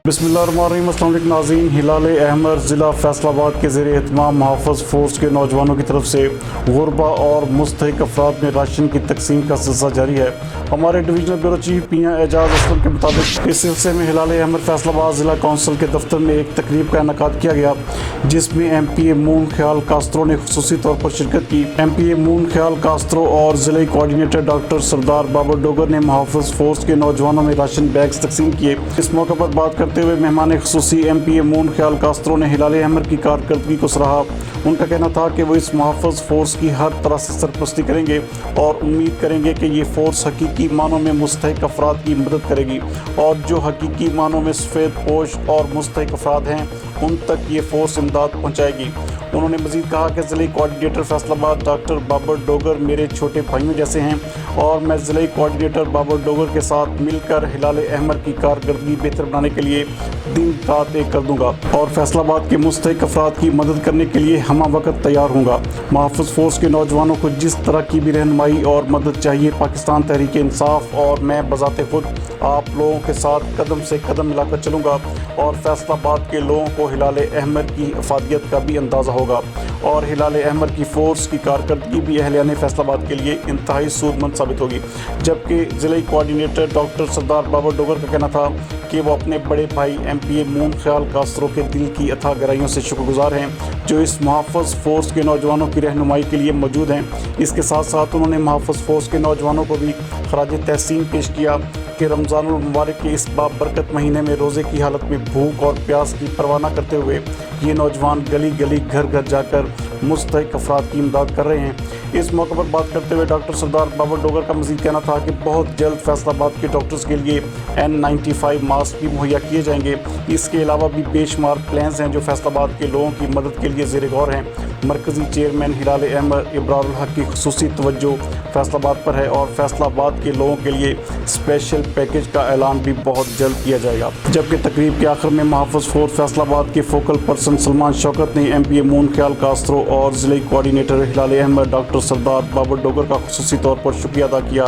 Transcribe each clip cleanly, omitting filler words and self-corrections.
बिस्मिल्लाहिर्रहमानिर्रहीम। अस्सलाम वालेकुम नाज़रीन। हिलाल अहमर ज़िला फैसलाबाद के ज़ेर एहतमाम मुहाफ़िज़ फ़ोर्स के नौजवानों की तरफ से गुरबा और मुस्तहिक अफराद में राशन की तकसीम का सिलसिला जारी है। हमारे डिवीज़नल ब्यूरो चीफ मियां एजाज असलम के मुताबिक इस सिलसिले में हिलाल अहमर फैसलाबाद ज़िला कौंसिल के दफ्तर में एक तकरीब का इनेकाद किया गया, जिसमें MPA मून ख्याल कास्त्रो ने खुसूसी तौर पर शिरकत की। MPA मून ख्याल कास्त्रो और ज़िले कोऑर्डिनेटर डॉक्टर सरदार बाबर डोगर ने मुहाफ़िज़ फ़ोर्स के नौजवानों में राशन बैग्स तकसीम किए। इस मौके पर बात करते हुए मेहमान खुसूसी MPA मून ख्याल कास्त्रो ने हिलाल अहमर की कारकर्दगी को सराहा। उनका कहना था कि वो इस मुहाफ़िज़ फ़ोर्स की हर तरह से सरपरस्ती करेंगे और उम्मीद करेंगे कि ये फ़ोर्स हकीकी मानों में मुस्तहिक अफराद की मदद करेगी और जो हकीकी मानों में सफ़ेद पोश और मुस्तहिक अफराद हैं उन तक ये फ़ोर्स इमदाद पहुँचाएगी। उन्होंने मज़ीद कहा कि ज़िले कोऑर्डिनेटर फैसलाबाद डॉक्टर बाबर डोगर मेरे छोटे भाइयों जैसे हैं और मैं ज़िले कोऑर्डिनेटर बाबर डोगर के साथ मिलकर हिलाल अहमर की कारकर्दगी बेहतर बनाने के लिए दिन रात एक कर दूंगा और फैसलाबाद के मुस्तहिक अफराद की मदद करने के लिए हमा वक्त तैयार हूँगा। मुहाफ़िज़ फ़ोर्स के नौजवानों को जिस तरह की भी रहनुमाई और मदद चाहिए, पाकिस्तान तहरीक इंसाफ और मैं बज़ाते खुद आप लोगों के साथ कदम से कदम मिलाकर चलूँगा और फैसलाबाद के लोगों को हिलाल अहमर की अफादियत का भी अंदाज़ा होगा और हिलाल अहमर की फ़ोर्स की कारकर्दगी भी अहलियान फैसलाबाद के लिए इंतहाई सूदमंद साबित होगी। जबकि ज़िले कोऑर्डिनेटर डॉक्टर सरदार बाबर डोगर का कहना था कि वो अपने बड़े भाई MPA मून ख्याल कास्त्रो के दिल की अथाह गहराइयों से शुक्रगुजार हैं जो इस मुहाफ़िज़ फ़ोर्स के नौजवानों की रहनुमाई के लिए मौजूद हैं। इसके साथ साथ उन्होंने मुहाफ़िज़ फ़ोर्स के नौजवानों को भी खराज तहसीन पेश किया कि रमज़ानुल मुबारक के इस बाबरकत महीने में रोज़े की हालत में भूख और प्यास की परवाह न करते हुए ये नौजवान गली गली घर घर जाकर मुस्तहिक अफराद की इमदाद कर रहे हैं। इस मौके पर बात करते हुए डॉक्टर सरदार बाबर डोगर का मज़ीद कहना था कि बहुत जल्द फैसलाबाद के डॉक्टर्स के लिए N95 मास्क भी मुहैया किए जाएंगे। इसके अलावा भी बेशुमार प्लान्स हैं जो फैसलाबाद के लोगों की मदद के लिए ज़ेर गौर हैं। मरकज़ी चेयरमैन हिलाल अहमर इब्रारुल हक की खुसूसी तवज्जो फैसलाबाद पर है और फैसलाबाद के लोगों के लिए स्पेशल पैकेज का ऐलान भी बहुत जल्द किया जाएगा। जबकि तकरीब के आखिर में मुहाफ़िज़ फ़ोर्स फैसलाबाद के फोकल पर्सन सलमान शौकत ने MPA मून ख्याल कास्त्रो और ज़िले कोऑर्डिनेटर हिलाल अहमर डॉक्टर सरदार बाबर डोगर का खुसूसी तौर पर शुक्रिया अदा किया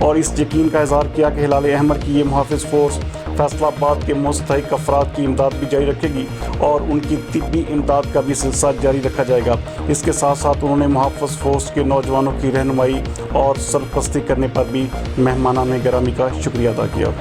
और इस यकीन का इज़हार किया कि हिलाल अहमर की ये मुहाफ़िज़ फ़ोर्स फैसलाबाद के मुस्तहिक अफराद की इमदाद भी जारी रखेगी और उनकी तिब्बी इमदाद का भी सिलसिला जारी रखा जाएगा। इसके साथ साथ उन्होंने मुहाफ़िज़ फ़ोर्स के नौजवानों की रहनुमाई और सरपरस्ती करने पर भी मेहमानाने गिरामी का शुक्रिया अदा किया।